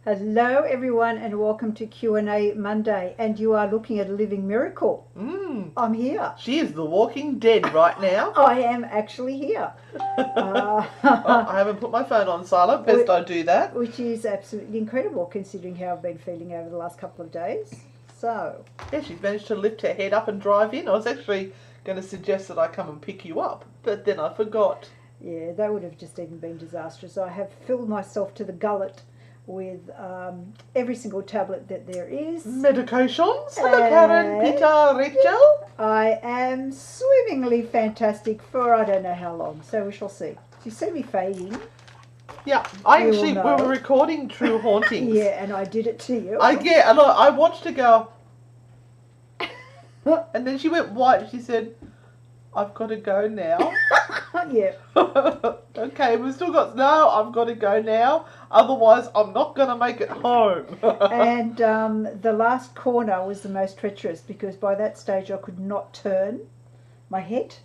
Hello everyone and welcome to Q&A Monday, and you are looking at a living miracle. I'm here. She is the walking dead right now. I am actually here. I haven't put my phone on silent, best I do that. Which is absolutely incredible considering how I've been feeling over the last couple of days. So yeah, she's managed to lift her head up and drive in. I was actually going to suggest that I come and pick you up, but then I forgot. Yeah, that would have just even been disastrous. I have filled myself to the gullet with every single tablet that there is. Medications? Hello, Karen, Peter, Rachel. I am swimmingly fantastic for I don't know how long, so we shall see. Do you see me fading? Yeah, we were recording True Hauntings. Yeah, and I did it to you. I watched her go, and then she went white. She said, I've got to go now. Yeah. Okay, we've still got... No, I've got to go now. Otherwise, I'm not going to make it home. And the last corner was the most treacherous because by that stage I could not turn my head.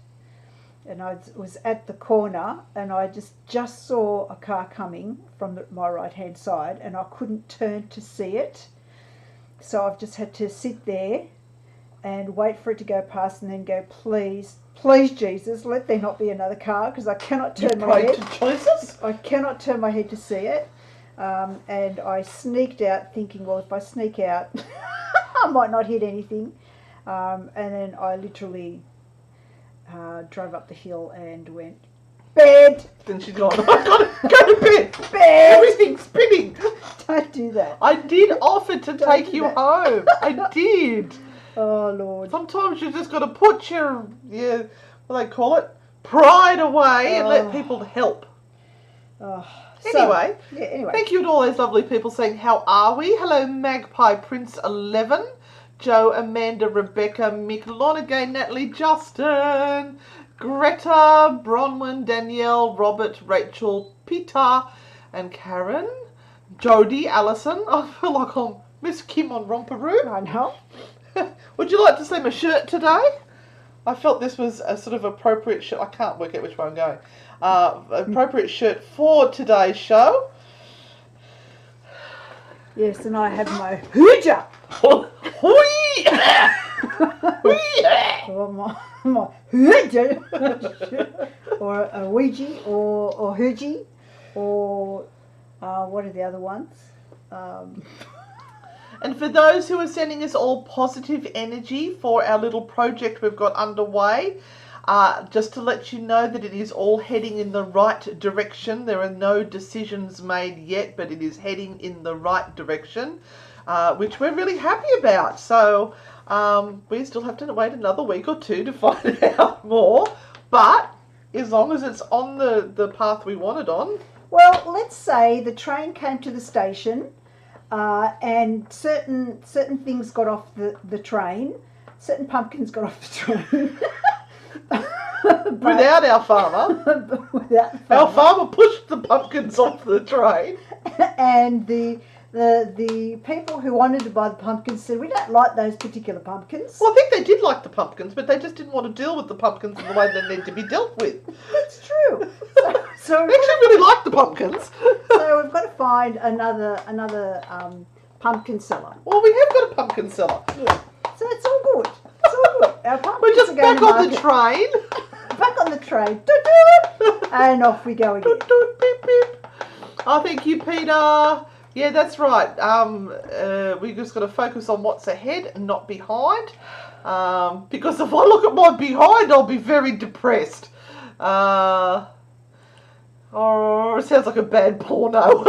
And I was at the corner and I just saw a car coming from my right-hand side and I couldn't turn to see it. So I've just had to sit there and wait for it to go past and then go, please, Jesus, let there not be another car, because I cannot turn my head. To choices? I cannot turn my head to see it. And I sneaked out thinking, well, if I sneak out, I might not hit anything. And then I literally drove up the hill and went, bed! Then she's gone, I've got to go to bed! Bed! Everything's spinning! Don't do that. I did offer to take you home. I did. Oh, Lord. Sometimes you just got to put your, what do they call it? Pride away and let people help. Anyway, thank you to all those lovely people saying, how are we? Hello, Magpie Prince 11, Joe, Amanda, Rebecca, Mick, Lonagay, Natalie, Justin, Greta, Bronwyn, Danielle, Robert, Rachel, Peter, and Karen, Jodie, Alison. I feel like I'm Miss Kim on Romperoo. I know. Would you like to see my shirt today? I felt this was a sort of appropriate shirt. I can't work out which way I'm going. Appropriate shirt for today's show. Yes, and I have my hooja. Or my hooja. Or a Ouija, or hooji, or what are the other ones? And for those who are sending us all positive energy for our little project we've got underway, just to let you know that it is all heading in the right direction. There are no decisions made yet, but it is heading in the right direction, which we're really happy about. So we still have to wait another week or two to find out more. But as long as it's on the path we want it on. Well, let's say the train came to the station. And certain things got off the train. Certain pumpkins got off the train. Without our farmer. Without the farmer. Our farmer pushed the pumpkins off the train. And the people who wanted to buy the pumpkins said, we don't like those particular pumpkins. Well, I think they did like the pumpkins, but they just didn't want to deal with the pumpkins in the way they need to be dealt with. That's true. So they actually really like the pumpkins. So we've got to find another pumpkin seller. Well, we have got a pumpkin seller. Yeah. So it's all good. It's all good. Our pumpkins We're just back on the train. Back on the train. Doot-doot. And off we go again. Doot-doot, beep, beep. Oh, thank you, Peter. Yeah, that's right. We just got to focus on what's ahead and not behind. Because if I look at my behind, I'll be very depressed. Oh, it sounds like a bad porno.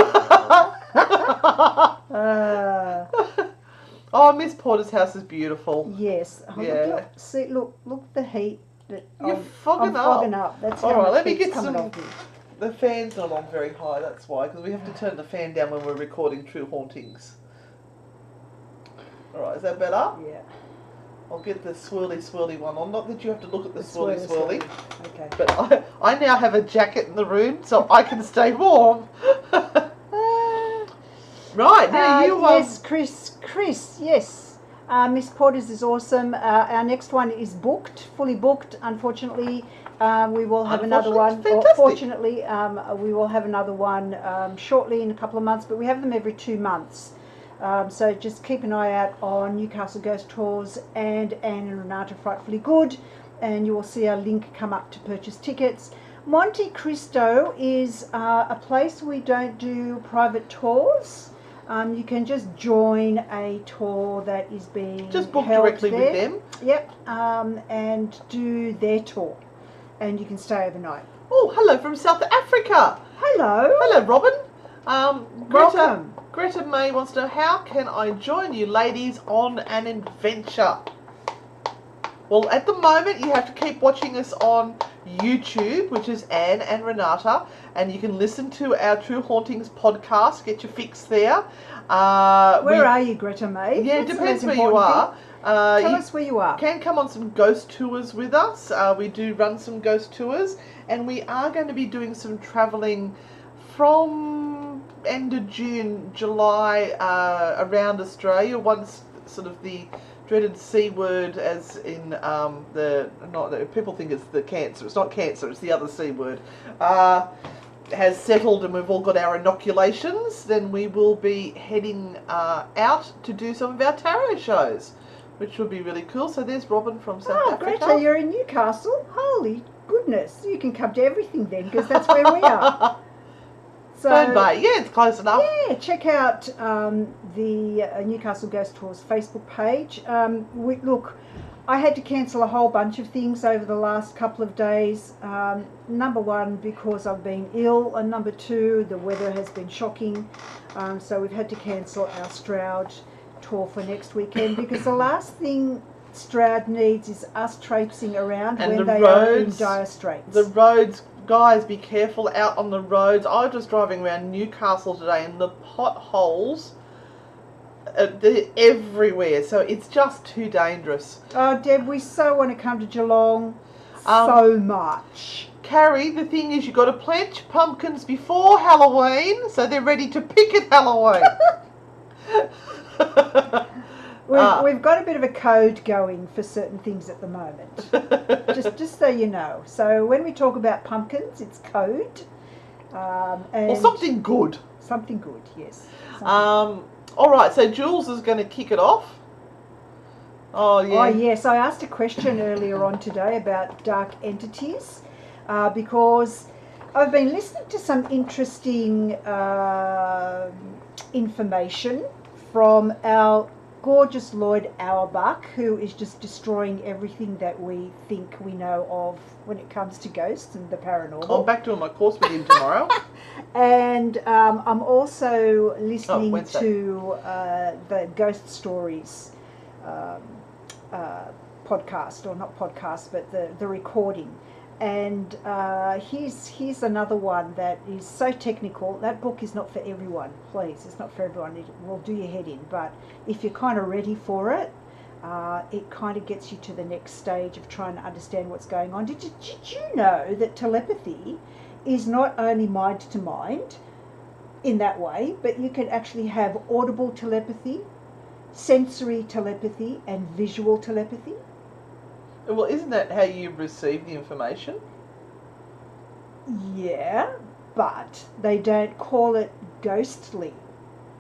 Oh, Miss Porter's house is beautiful. Yes. Yeah. Look, see, look the heat. You're I'm fogging up. That's how all right, much let me heat's get coming some. off me. The fan's not on very high, that's why, because we have to turn the fan down when we're recording True Hauntings. Alright, is that better? Yeah. I'll get the swirly one on. Not that you have to look at the swirly. Okay. But I now have a jacket in the room, so I can stay warm. Right, now you... Yes, Chris, yes. Miss Porter's is awesome. Our next one is fully booked, unfortunately. We will have another one. Fantastic. Fortunately, we will have another one shortly in a couple of months, but we have them every 2 months. So just keep an eye out on Newcastle Ghost Tours and Anne and Renata Frightfully Good, and you will see our link come up to purchase tickets. Monte Cristo is a place we don't do private tours. You can just join a tour that is being Just book held directly there. with them. Yep, and do their tour, and you can stay overnight. Oh, hello from South Africa. Hello. Hello, Robin. Welcome. Greta May wants to know, how can I join you ladies on an adventure? Well, at the moment, you have to keep watching us on YouTube, which is Anne and Renata, and you can listen to our True Hauntings podcast. Get your fix there. Where are you, Greta May? Yeah, it That's depends the where most you important are. thing. Tell us where you are. Can come on some ghost tours with us. We do run some ghost tours, and we are going to be doing some travelling from end of June, July, around Australia. Once sort of the dreaded C word, as in people think it's the cancer. It's not cancer. It's the other C word. Has settled and we've all got our inoculations, then we will be heading out to do some of our tarot shows, which will be really cool. So there's Robin from South Africa. Greta, you're in Newcastle. Holy goodness, you can come to everything then, because that's where we are. So, yeah, it's close enough. Yeah, check out the Newcastle Ghost Tours Facebook page. Look, I had to cancel a whole bunch of things over the last couple of days. Number one, because I've been ill, and number two, the weather has been shocking. So we've had to cancel our Stroud tour for next weekend, because the last thing Stroud needs is us traipsing around and when the they roads, are in dire straits. The roads, guys, be careful out on the roads. I was just driving around Newcastle today, and the potholes, they're everywhere. So it's just too dangerous. Oh, Deb, we so want to come to Geelong so much. Carrie, the thing is, you've got to plant your pumpkins before Halloween, so they're ready to pick at Halloween. We've got a bit of a code going for certain things at the moment, just so you know. So when we talk about pumpkins, it's code. Or something good. Something good, yes. All right, so Jules is going to kick it off. Oh, yeah. Oh, yes. I asked a question earlier on today about dark entities, because I've been listening to some interesting information from our gorgeous Lloyd Auerbach, who is just destroying everything that we think we know of when it comes to ghosts and the paranormal. I'm back doing my course with him tomorrow. And I'm also listening Wednesday. to the Ghost Stories podcast, or not podcast, but the recording. And here's another one that is so technical. That book is not for everyone, please. It's not for everyone. It will do your head in. But if you're kind of ready for it, it kind of gets you to the next stage of trying to understand what's going on. Did you know that telepathy is not only mind to mind in that way, but you can actually have audible telepathy, sensory telepathy, and visual telepathy? Well, isn't that how you receive the information? Yeah, but they don't call it ghostly.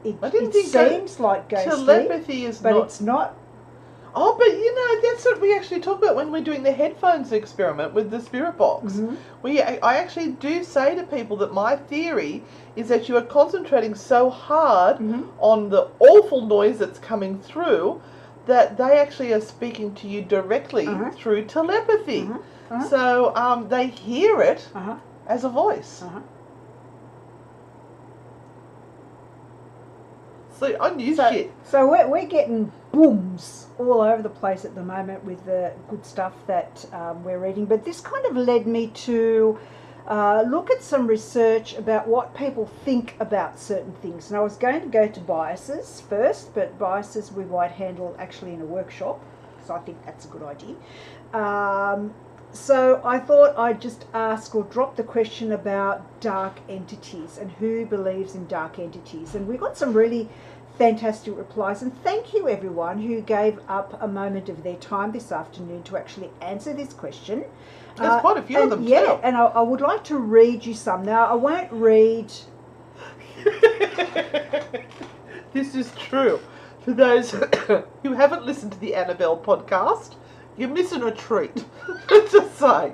It seems like ghostly, telepathy is but not... it's not. Oh, but you know, that's what we actually talk about when we're doing the headphones experiment with the spirit box. Mm-hmm. I actually do say to people that my theory is that you are concentrating so hard on the awful noise that's coming through that they actually are speaking to you directly through telepathy. So they hear it as a voice. So I knew shit. So we're getting booms all over the place at the moment with the good stuff that we're reading. But this kind of led me to look at some research about what people think about certain things. And I was going to go to biases first, but biases we might handle actually in a workshop. So I think that's a good idea. So I thought I'd just ask or drop the question about dark entities and who believes in dark entities. And we got some really fantastic replies. And thank you everyone who gave up a moment of their time this afternoon to actually answer this question. There's quite a few of them yeah, too. and I would like to read you some. Now, I won't read... This is true. For those who haven't listened to the Annabelle podcast, you're missing a treat. Just say.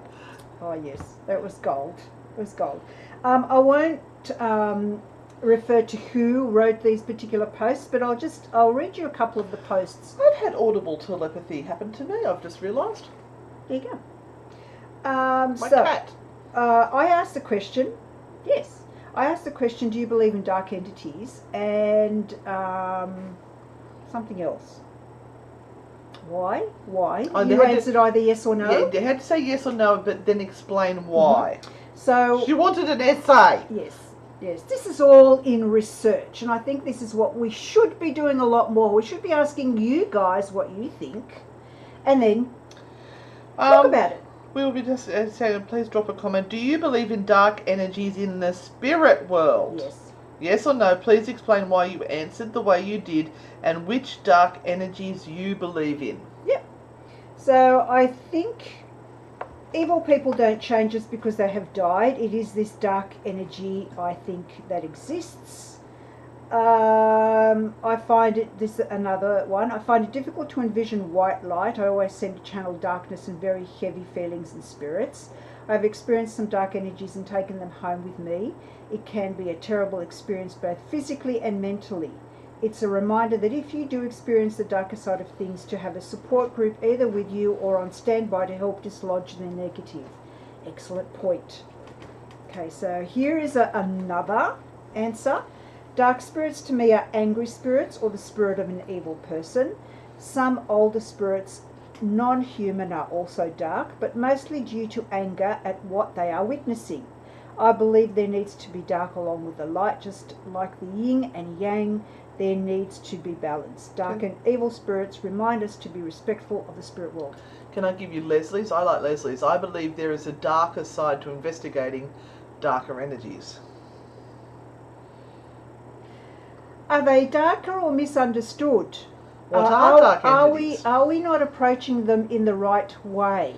Oh, yes, that was gold. It was gold. I won't refer to who wrote these particular posts, but I'll read you a couple of the posts. I've had audible telepathy happen to me, I've just realised. There you go. My cat. I asked the question, yes, I asked the question, do you believe in dark entities? And something else. Why? Oh, you answered either yes or no? Yeah, they had to say yes or no, but then explain why. So she wanted an essay. Yes, this is all in research, and I think this is what we should be doing a lot more. We should be asking you guys what you think, and then talk about it. We will be just saying, please drop a comment. Do you believe in dark energies in the spirit world? Yes. Yes or no? Please explain why you answered the way you did, and which dark energies you believe in. Yep. So I think evil people don't change just because they have died. It is this dark energy, I think, that exists. I find it, this another one, I find it difficult to envision white light. I always seem to channel darkness and very heavy feelings and spirits. I've experienced some dark energies and taken them home with me. It can be a terrible experience both physically and mentally. It's a reminder that if you do experience the darker side of things, to have a support group either with you or on standby to help dislodge the negative. Excellent point. Okay, so here is another answer. Dark spirits to me are angry spirits or the spirit of an evil person. Some older spirits, non-human, are also dark, but mostly due to anger at what they are witnessing. I believe there needs to be dark along with the light, just like the yin and yang. There needs to be balance. Dark and evil spirits remind us to be respectful of the spirit world. Can I give you Leslie's? I like Leslie's. I believe there is a darker side to investigating darker energies. Are they darker or misunderstood? What are dark entities? Are we not approaching them in the right way?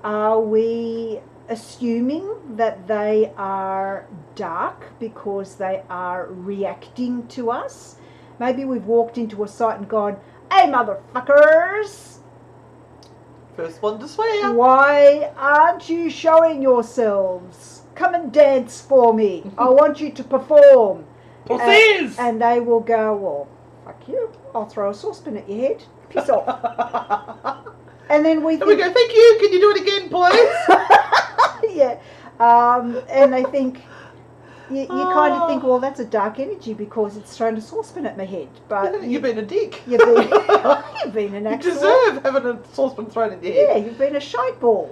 Are we assuming that they are dark because they are reacting to us? Maybe we've walked into a site and gone, "Hey, motherfuckers! First one to swear. Why aren't you showing yourselves? Come and dance for me. I want you to perform." Pussies! And they will go, "Well, fuck you. I'll throw a saucepan at your head. Piss off." And then we go, "Thank you. Can you do it again, please?" Yeah. And they think, you kind of think, well, that's a dark energy because it's thrown a saucepan at my head. But you've been a dick. You've been an actual... You deserve having a saucepan thrown in your head. Yeah, you've been a shite ball.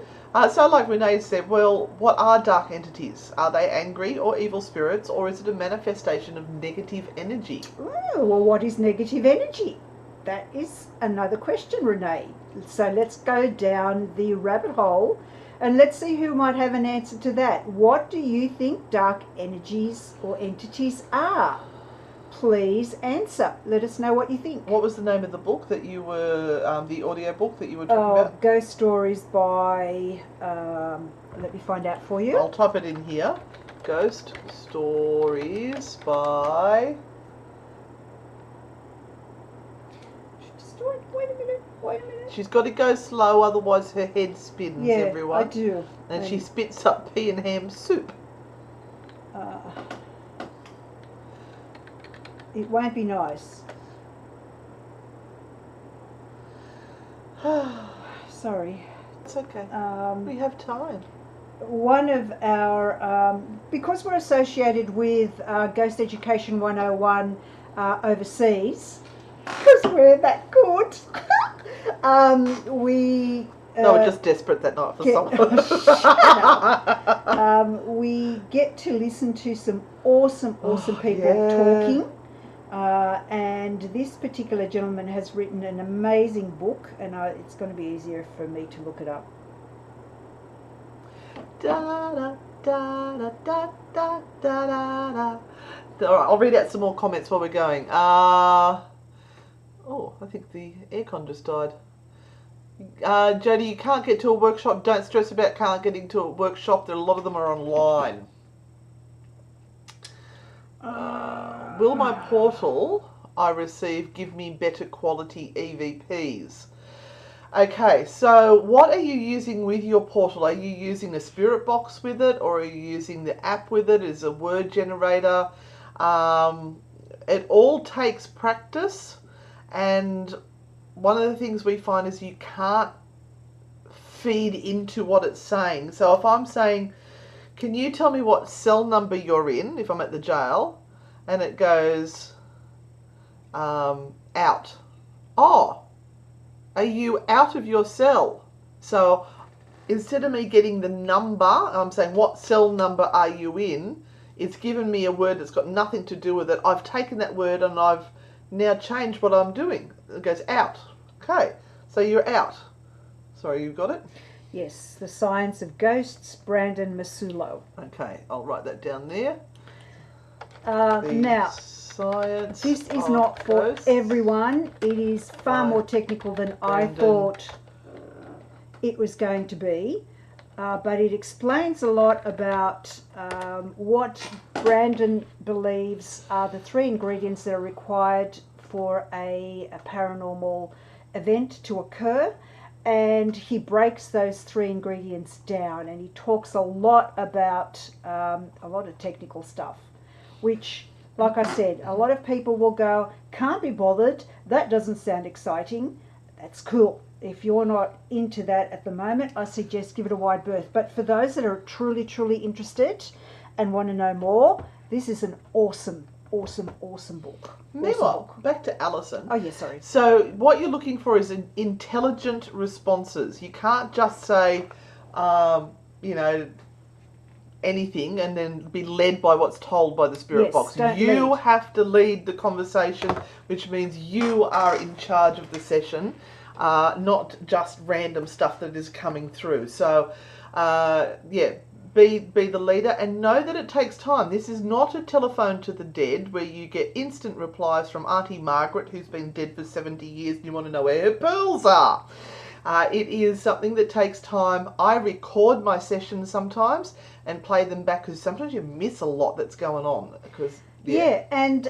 So like Renee said, well, what are dark entities? Are they angry or evil spirits, or is it a manifestation of negative energy? Well, what is negative energy? That is another question, Renee. So let's go down the rabbit hole and let's see who might have an answer to that. What do you think dark energies or entities are? Please answer. Let us know what you think. What was the name of the book that you were, the audio book that you were talking about? Ghost Stories by, let me find out for you. I'll type it in here. Ghost Stories by... Wait a minute. She's got to go slow, otherwise her head spins, everyone. I do. And she spits up pea and ham soup. It won't be nice. Sorry. It's okay. We have time. One of our, because we're associated with Ghost Education 101 overseas, because we're that good, we... No, we're just desperate that night for someone. We get to listen to some awesome people talking. And this particular gentleman has written an amazing book, and it's going to be easier for me to look it up. Da, da, da, da, da, da, da, da. All right, I'll read out some more comments while we're going. Oh, I think the aircon just died. Jodie, you can't get to a workshop. Don't stress about can't getting to a workshop. There, a lot of them are online. Will my portal I receive give me better quality EVPs? Okay, so what are you using with your portal? Are you using a spirit box with it, or are you using the app with it? Is a word generator? It all takes practice, and one of the things we find is you can't feed into what it's saying. So if I'm saying, can you tell me what cell number you're in, if I'm at the jail, and it goes out. Oh, are you out of your cell? So instead of me getting the number, I'm saying, what cell number are you in? It's given me a word that's got nothing to do with it. I've taken that word and I've now changed what I'm doing. It goes out. Okay, so you're out. Sorry, you got it? Yes, The Science of Ghosts, Brandon Masulo. Okay, I'll write that down there. Now, science this is not for ghosts. everyone. It is far more technical than I thought it was going to be. But it explains a lot about what Brandon believes are the 3 ingredients that are required for a paranormal event to occur. And he breaks those 3 ingredients down, and he talks a lot about a lot of technical stuff, which, like I said, a lot of people will go, can't be bothered, that doesn't sound exciting. That's cool. If you're not into that at the moment, I suggest give it a wide berth. But for those that are truly, truly interested and want to know more, this is an awesome book. Meanwhile, back to Alison. Oh, yeah, sorry. So what you're looking for is intelligent responses. You can't just say, anything and then be led by what's told by the spirit box. You have to lead the conversation, which means you are in charge of the session, not just random stuff that is coming through. So, be the leader and know that it takes time. This is not a telephone to the dead where you get instant replies from Auntie Margaret, who's been dead for 70 years and you want to know where her pearls are. It is something that takes time. I record my sessions sometimes and play them back because sometimes you miss a lot that's going on. And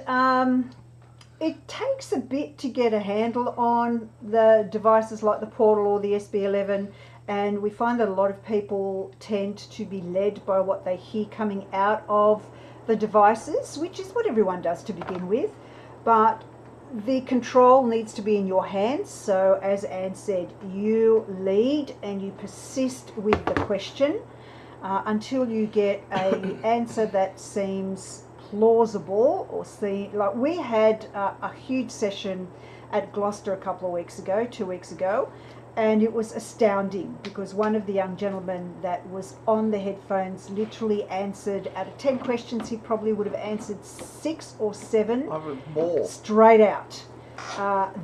it takes a bit to get a handle on the devices like the Portal or the SB11, and we find that a lot of people tend to be led by what they hear coming out of the devices, which is what everyone does to begin with, but the control needs to be in your hands. So as Anne said, you lead and you persist with the question until you get an answer that seems plausible, or like we had a huge session at Gloucester a couple of weeks ago, 2 weeks ago, and it was astounding because one of the young gentlemen that was on the headphones literally answered, out of 10 questions he probably would have answered 6 or 7 straight out.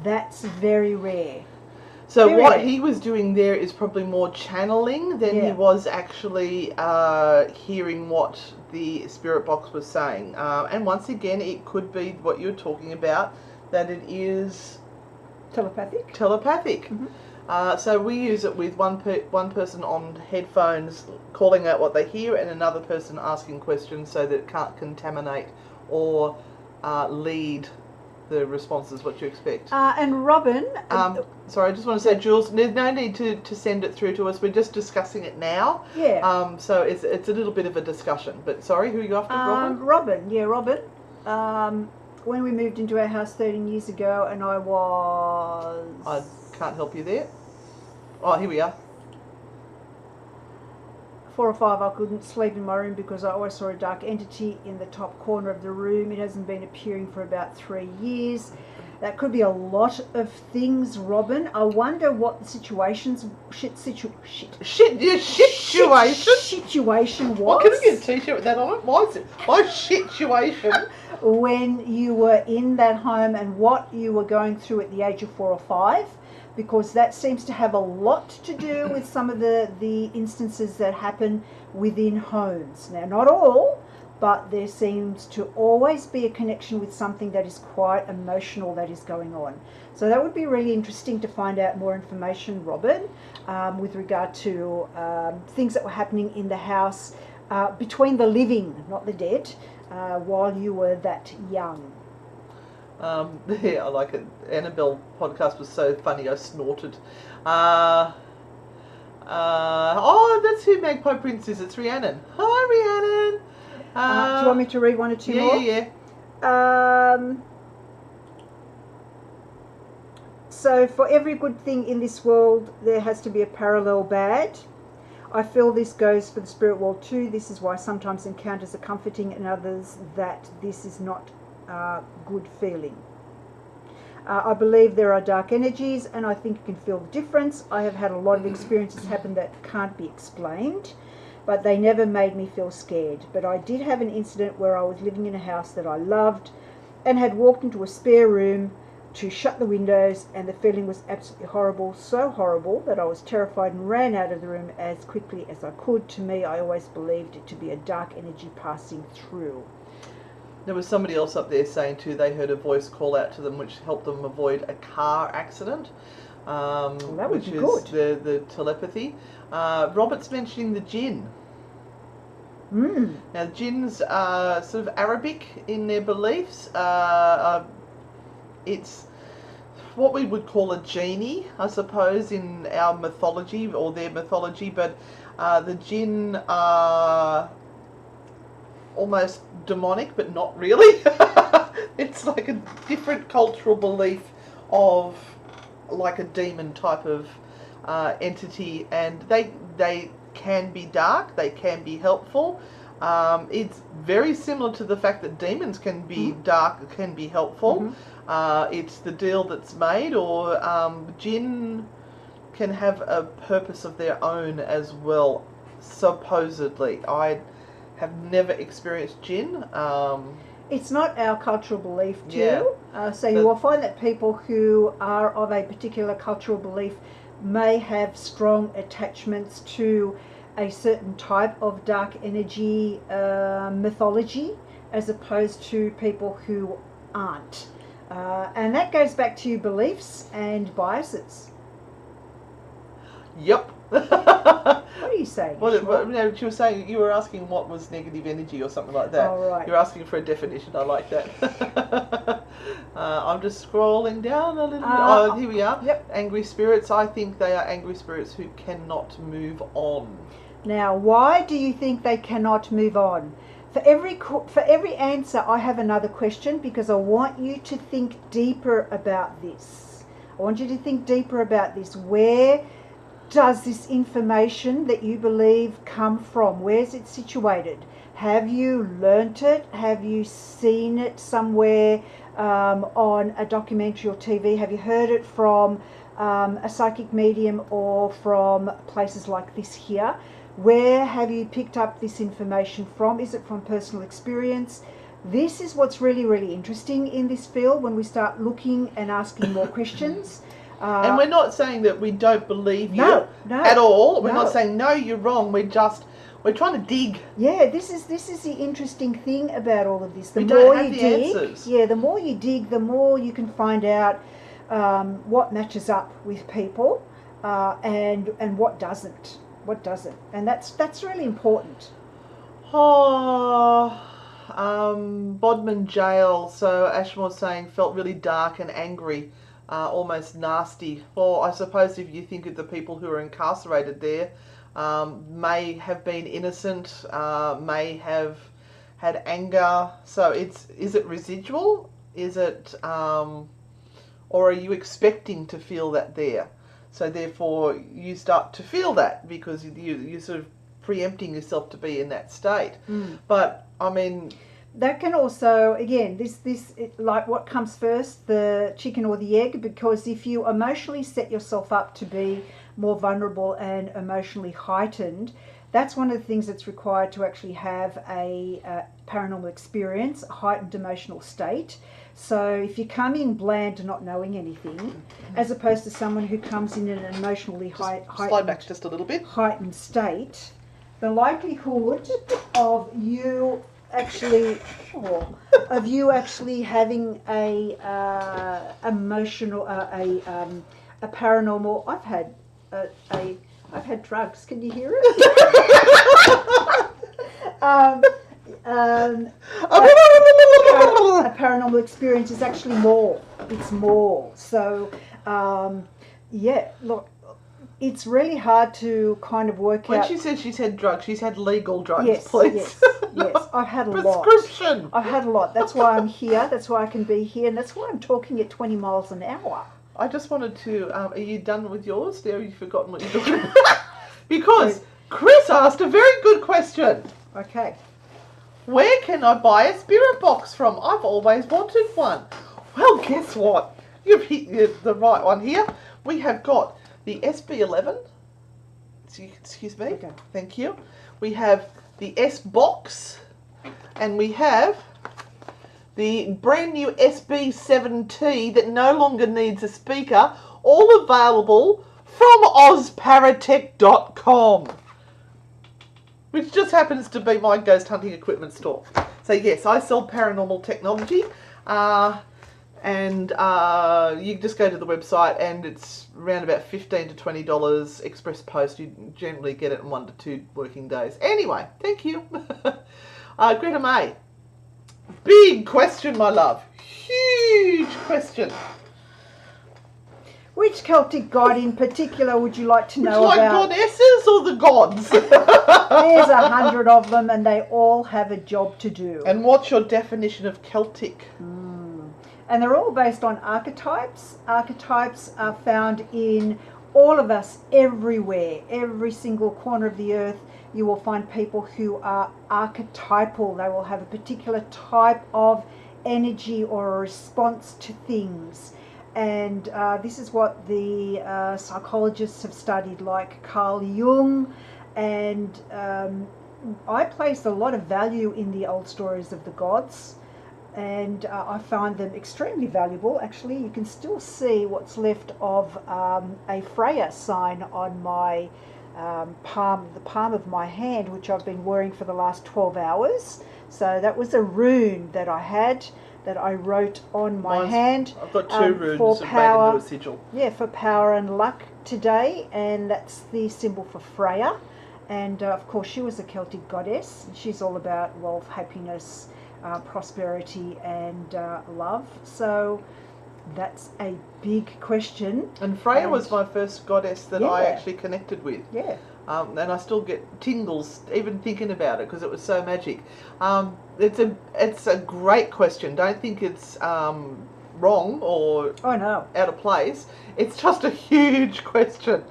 That's very rare. So what he was doing there is probably more channeling than he was actually hearing what the spirit box was saying. And once again, it could be what you're talking about, that it is telepathic. Mm-hmm. So we use it with one person on headphones calling out what they hear and another person asking questions so that it can't contaminate or lead the responses what you expect. And Robin... sorry, I just want to say, Jules, there's no need to send it through to us. We're just discussing it now. Yeah. So it's a little bit of a discussion. But sorry, who are you after, Robin? Robin. Yeah, Robin. When we moved into our house 13 years ago, and I can't help you there. Oh, here we are. 4 or 5, I couldn't sleep in my room because I always saw a dark entity in the top corner of the room. It hasn't been appearing for about 3 years. That could be a lot of things, Robin. I wonder what the situation was. Well, can I get a t-shirt with that on it? My situation. When you were in that home and what you were going through at the age of 4 or 5. Because that seems to have a lot to do with some of the instances that happen within homes. Now, not all, but there seems to always be a connection with something that is quite emotional that is going on. So that would be really interesting to find out more information, Robin, with regard to things that were happening in the house between the living, not the dead, while you were that young. Yeah, I like it. Annabelle podcast was so funny, I snorted. Oh, that's who Magpie Prince is. It's Rhiannon. Hi, Rhiannon. Do you want me to read one or two more? Yeah. So for every good thing in this world, there has to be a parallel bad. I feel this goes for the spirit world too. This is why sometimes encounters are comforting and others that this is not good feeling. I believe there are dark energies and I think you can feel the difference. I have had a lot of experiences happen that can't be explained, but they never made me feel scared. But I did have an incident where I was living in a house that I loved and had walked into a spare room to shut the windows, and the feeling was absolutely horrible, so horrible that I was terrified and ran out of the room as quickly as I could. To me, I always believed it to be a dark energy passing through. There was somebody else up there saying too they heard a voice call out to them which helped them avoid a car accident, Well, that would which be is good. the telepathy. Robert's mentioning the jinn. Now, jinns are sort of Arabic in their beliefs. It's what we would call a genie, I suppose, in our mythology or their mythology, but the jinn are almost demonic, but not really. It's like a different cultural belief of like a demon type of entity, and they can be dark, they can be helpful. It's very similar to the fact that demons can be dark, can be helpful. It's the deal that's made, or jinn can have a purpose of their own as well, supposedly. I have never experienced jinn. It's not our cultural belief too. So you will find that people who are of a particular cultural belief may have strong attachments to a certain type of dark energy mythology, as opposed to people who aren't. And that goes back to beliefs and biases. Yep. What are you saying? No, she was saying you were asking what was negative energy or something like that. Oh, right. You're asking for a definition. I like that. I'm just scrolling down a little bit. Oh, here we are. Yep. Angry spirits. I think they are angry spirits who cannot move on. Now, why do you think they cannot move on? For every answer, I have another question, because I want you to think deeper about this. I want you to think deeper about this. Where does this information that you believe come from? Where's it situated? Have you learnt it? Have you seen it somewhere on a documentary or TV? Have you heard it from a psychic medium or from places like this here? Where have you picked up this information from? Is it from personal experience? This is what's really, really interesting in this field when we start looking and asking more questions. And we're not saying that we don't believe you at all. We're not saying, no, you're wrong. We're trying to dig. Yeah, this is the interesting thing about all of this. The we more don't have you the dig, answers. the more you dig, the more you can find out what matches up with people and what doesn't. What doesn't. And that's really important. Bodmin jail. So Ashmore's saying felt really dark and angry. Almost nasty. Well, I suppose if you think of the people who are incarcerated there, may have been innocent, may have had anger. So is it residual? Is it, or are you expecting to feel that there? So therefore you start to feel that because you're sort of preempting yourself to be in that state. But I mean, that can also, again, like what comes first, the chicken or the egg? Because if you emotionally set yourself up to be more vulnerable and emotionally heightened, that's one of the things that's required to actually have a paranormal experience, a heightened emotional state. So if you come in bland, not knowing anything, as opposed to someone who comes in an emotionally slide back just a little bit. heightened state, the likelihood of you actually, or of you actually having a emotional, a paranormal. I've had drugs. Can you hear it? um, a paranormal experience is actually more. It's more. So, yeah. Look, it's really hard to kind of work When out. she said she's had drugs, she's had legal drugs, Yes, please. yes. I've had a lot. Prescription. I've had a lot. That's why I'm here. That's why I can be here, and that's why I'm talking at 20 miles an hour. I just wanted to. Are you done with yours? Now you've forgotten what you're doing. Because Chris asked a very good question. Okay. Where can I buy a spirit box from? I've always wanted one. Well, guess what? You've hit the right one here. We have got the SB11. Excuse me. Okay. Thank you. We have the S box, and we have the brand new SB7T that no longer needs a speaker, all available from ozparatech.com, which just happens to be my ghost hunting equipment store. So yes, I sell paranormal technology, and you just go to the website, and it's around about $15 to $20 express post. You generally get it in 1 to 2 working days. Anyway, thank you. Greta May. Big question, my love. Huge question. Which Celtic god in particular would you like to know Would you like about? goddesses or the gods? There's 100 of them, and they all have a job to do. And what's your definition of Celtic? And they're all based on archetypes. Archetypes are found in all of us, everywhere, every single corner of the earth. You will find people who are archetypal. They will have a particular type of energy or a response to things. And this is what the psychologists have studied, like Carl Jung. And I place a lot of value in the old stories of the gods. And I find them extremely valuable. Actually, you can still see what's left of a Freya sign on my palm, the palm of my hand, which I've been wearing for the last 12 hours. So that was a rune that I had, that I wrote on my hand. I've got 2 runes for made power, into a sigil. Yeah, for power and luck today, and that's the symbol for Freya. And of course, she was a Celtic goddess. She's all about wealth, happiness, prosperity, and love. So that's a big question. And Freya was my first goddess that I actually connected with. Yeah. And I still get tingles even thinking about it because it was so magic. It's a great question. Don't think it's wrong or out of place. It's just a huge question.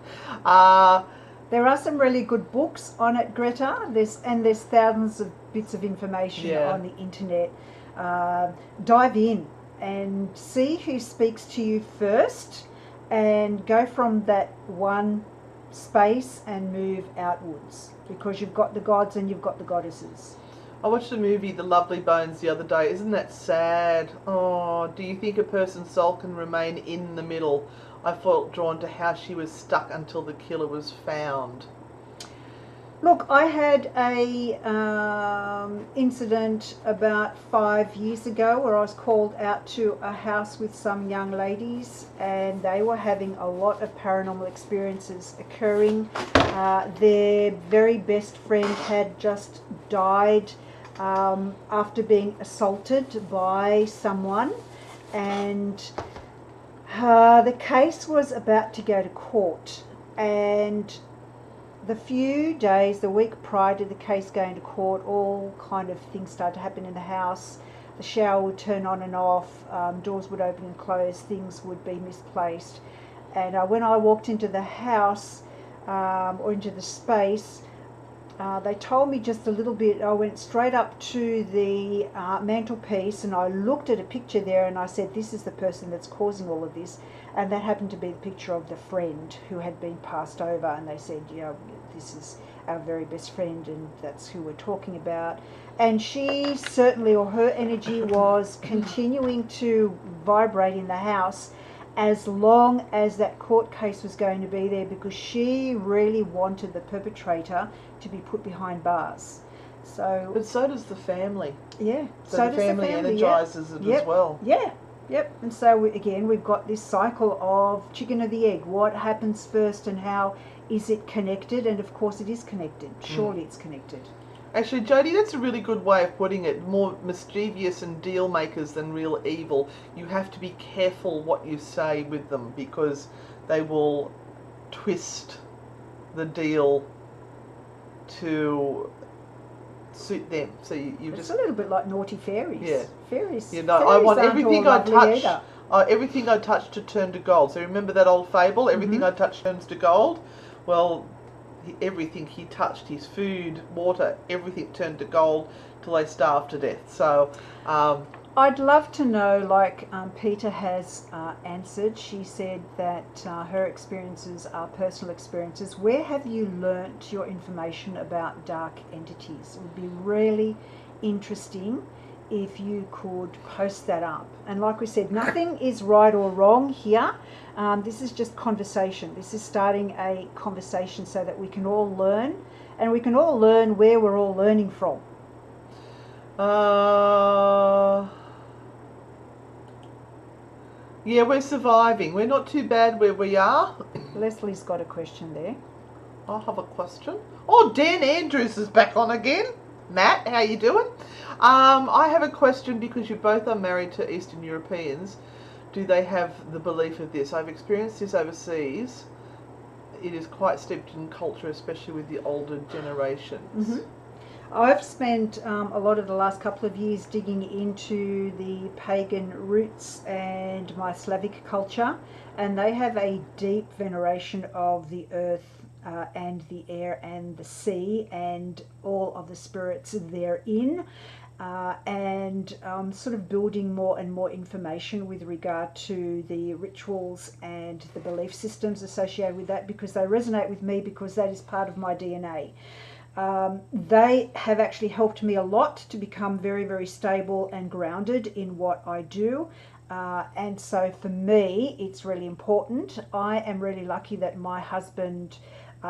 There are some really good books on it, Greta. There's thousands of bits of information on the internet. Dive in and see who speaks to you first, and go from that one space and move outwards, because you've got the gods and you've got the goddesses. I watched the movie The Lovely Bones the other day. Isn't that sad? Oh, do you think a person's soul can remain in the middle? I felt drawn to how she was stuck until the killer was found. Look, I had a incident about 5 years ago where I was called out to a house with some young ladies, and they were having a lot of paranormal experiences occurring. Their very best friend had just died after being assaulted by someone, and the case was about to go to court. And the few days, the week prior to the case going to court, all kind of things started to happen in the house. The shower would turn on and off, doors would open and close, things would be misplaced. And when I walked into the house, or into the space, they told me just a little bit. I went straight up to the mantelpiece, and I looked at a picture there, and I said, this is the person that's causing all of this. And that happened to be the picture of the friend who had been passed over, and they said, this is our very best friend, and that's who we're talking about. And she certainly, or her energy was continuing to vibrate in the house as long as that court case was going to be there, because she really wanted the perpetrator to be put behind bars. So, But so does the family. yeah. So the does family energizes it as well. Yeah. Yep. And so again, we've got this cycle of chicken or the egg. What happens first, and how is it connected? And of course, it is connected. Surely, it's connected. Actually, Jodie, that's a really good way of putting it. More mischievous and deal makers than real evil. You have to be careful what you say with them, because they will twist the deal to suit them. So you It's just a little bit like naughty fairies. Yeah. Fairies. You know, I fairies want aren't everything all I lovely touch. either. Everything I touch to turn to gold. So remember that old fable? Everything I touch turns to gold. Well, everything he touched, his food, water, everything turned to gold till they starved to death. So, I'd love to know, like Peter has answered. She said that her experiences are personal experiences. Where have you learnt your information about dark entities? It would be really interesting if you could post that up. And like we said, nothing is right or wrong here. This is just conversation. This is starting a conversation so that we can all learn, and we can all learn where we're all learning from. Yeah, we're surviving. We're not too bad where we are. Leslie's got a question there. I have a question. Oh, Dan Andrews is back on again. Matt, how you doing? I have a question, because you both are married to Eastern Europeans. Do they have the belief of this? I've experienced this overseas. It is quite steeped in culture, especially with the older generations. Mm-hmm. I've spent a lot of the last couple of years digging into the pagan roots and my Slavic culture, and they have a deep veneration of the earth and the air and the sea and all of the spirits therein. And sort of building more and more information with regard to the rituals and the belief systems associated with that, because they resonate with me, because that is part of my DNA. They have actually helped me a lot to become very, very stable and grounded in what I do. And so for me, it's really important. I am really lucky that my husband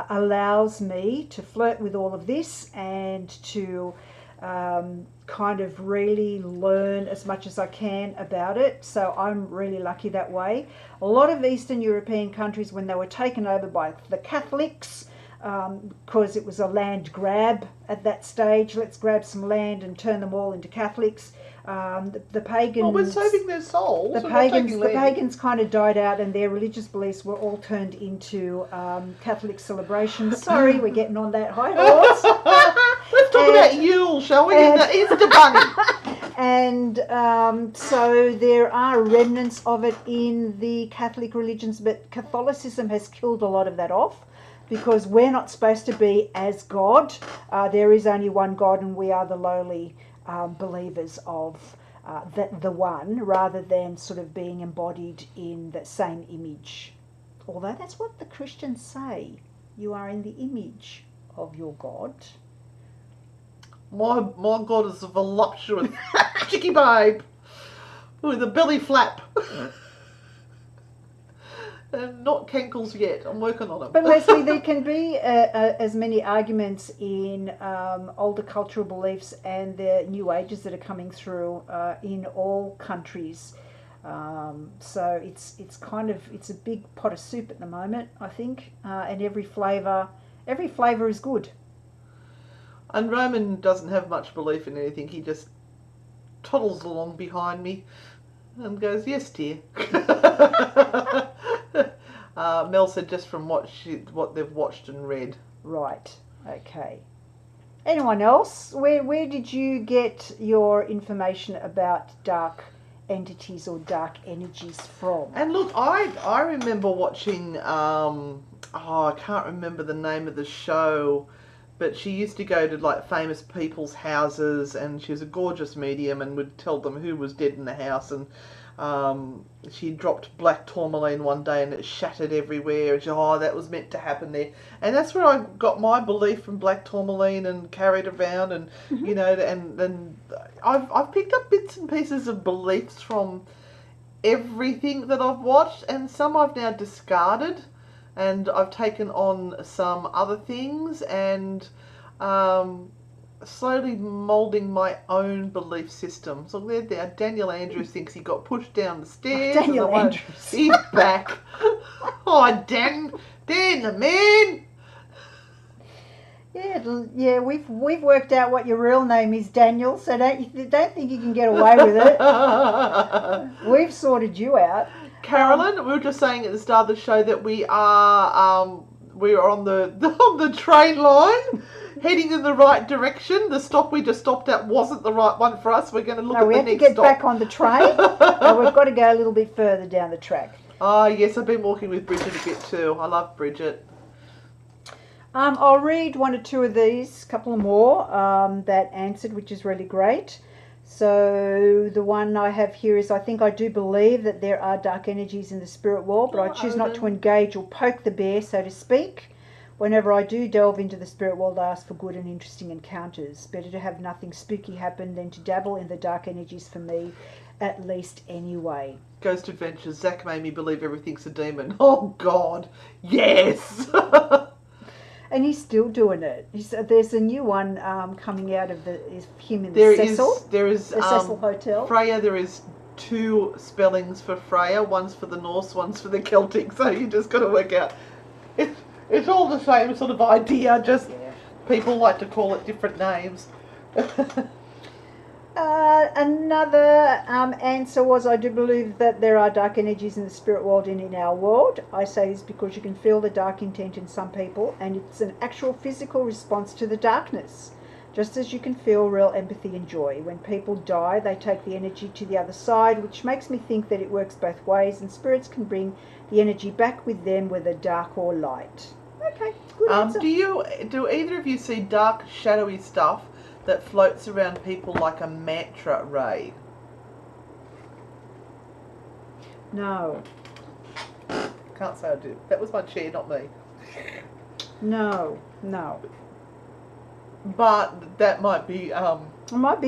allows me to flirt with all of this and to kind of really learn as much as I can about it. So I'm really lucky that way. A lot of Eastern European countries, when they were taken over by the Catholics, because it was a land grab at that stage, let's grab some land and turn them all into Catholics. The pagans. Well, we're saving their souls. The pagans kind of died out, and their religious beliefs were all turned into Catholic celebrations. Sorry, we're getting on that high horse. Let's talk about Yule, shall we? And the Easter Bunny. And so there are remnants of it in the Catholic religions, but Catholicism has killed a lot of that off, because we're not supposed to be as God. There is only one God, and we are the lowly believers of the one, rather than sort of being embodied in the same image. Although that's what the Christians say. You are in the image of your God. My God is a voluptuous chicky babe with a belly flap. And not cankles yet. I'm working on them. But Leslie, there can be as many arguments in older cultural beliefs and the new ages that are coming through in all countries. So it's a big pot of soup at the moment, I think, and every flavour is good. And Roman doesn't have much belief in anything. He just toddles along behind me and goes, "Yes, dear." Mel said just from what they've watched and read. Right. Okay. Anyone else? Where did you get your information about dark entities or dark energies from? And look, I remember watching. I can't remember the name of the show, but she used to go to like famous people's houses, and she was a gorgeous medium and would tell them who was dead in the house. And she dropped black tourmaline one day and it shattered everywhere, and she, that was meant to happen there. And that's where I got my belief from black tourmaline and carried around, and you know, and I've picked up bits and pieces of beliefs from everything that I've watched, and some I've now discarded, and I've taken on some other things, and slowly moulding my own belief system. So there, Daniel Andrews thinks he got pushed down the stairs. Daniel and I won't Andrews. be back. Oh, Dan the man. Yeah, we've worked out what your real name is, Daniel. So don't think you can get away with it. We've sorted you out, Carolyn. We were just saying at the start of the show that we are on the train line, heading in the right direction. The stop we just stopped at wasn't the right one for us. We're going to look at the next stop. We have to get back on the train, and we've got to go a little bit further down the track. Oh yes, I've been walking with Bridget a bit too. I love Bridget. I'll read one or two of these, a couple more that answered, which is really great. So the one I have here is, I think I do believe that there are dark energies in the spirit world, but I choose not to engage or poke the bear, so to speak. Whenever I do delve into the spirit world, I ask for good and interesting encounters. Better to have nothing spooky happen than to dabble in the dark energies for me, at least anyway. Ghost Adventures. Zach made me believe everything's a demon. Oh God, yes. And he's still doing it. There's a new one coming out of him in the Cecil. There is the Cecil Hotel. Freya. There is 2 spellings for Freya. One's for the Norse, one's for the Celtic. So you just got to work out. It's all the same sort of idea. Just people like to call it different names. Another answer was, I do believe that there are dark energies in the spirit world and in our world. I say this because you can feel the dark intent in some people, and it's an actual physical response to the darkness. Just as you can feel real empathy and joy. When people die, they take the energy to the other side, which makes me think that it works both ways, and spirits can bring the energy back with them, whether dark or light. Okay, good answer. Do either of you see dark, shadowy stuff that floats around people like a manta ray? No. Can't say I do. That was my chair, not me. No. But that might be It might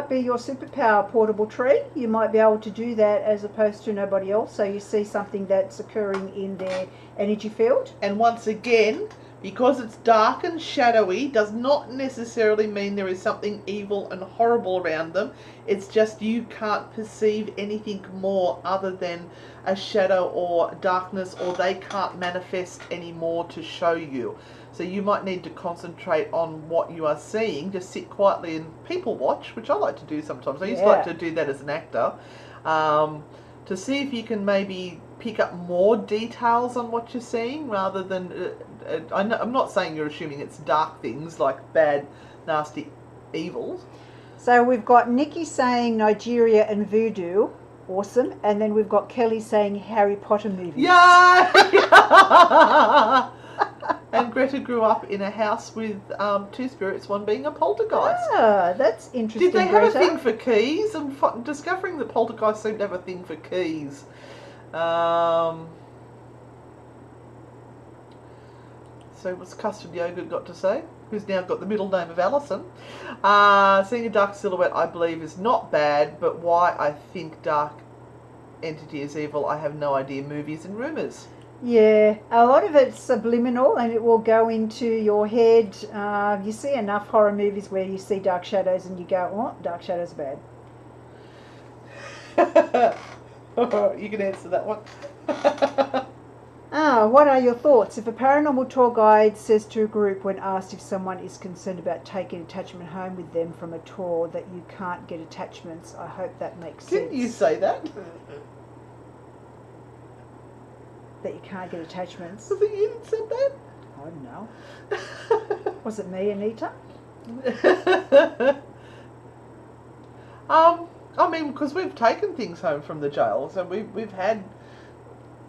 be your superpower, portable tree. You might be able to do that as opposed to nobody else. So you see something that's occurring in their energy field. And once again, because it's dark and shadowy, does not necessarily mean there is something evil and horrible around them. It's just you can't perceive anything more other than a shadow or darkness, or they can't manifest any more to show you. So you might need to concentrate on what you are seeing. Just sit quietly and people watch, which I like to do sometimes. I used to like to do that as an actor, to see if you can maybe pick up more details on what you're seeing rather than... I'm not saying you're assuming it's dark things like bad, nasty evils. So we've got Nikki saying Nigeria and voodoo. Awesome. And then we've got Kelly saying Harry Potter movies. Yeah! And Greta grew up in a house with 2 spirits, one being a poltergeist. Ah, that's interesting. Did they have Greta? a thing for keys? I'm discovering that poltergeists seem to have a thing for keys. So what's Custard Yogurt got to say? Who's now got the middle name of Alison. Seeing a dark silhouette, I believe, is not bad, but why I think dark entity is evil, I have no idea. Movies and rumours. Yeah, a lot of it's subliminal and it will go into your head. You see enough horror movies where you see dark shadows and you go, oh, dark shadows are bad. You can answer that one. What are your thoughts? If a paranormal tour guide says to a group when asked if someone is concerned about taking attachment home with them from a tour that you can't get attachments, I hope that makes sense. Didn't you say that? That you can't get attachments? I think you said that. I don't know. Was it me, Anita? I mean, because we've taken things home from the jail, so we've had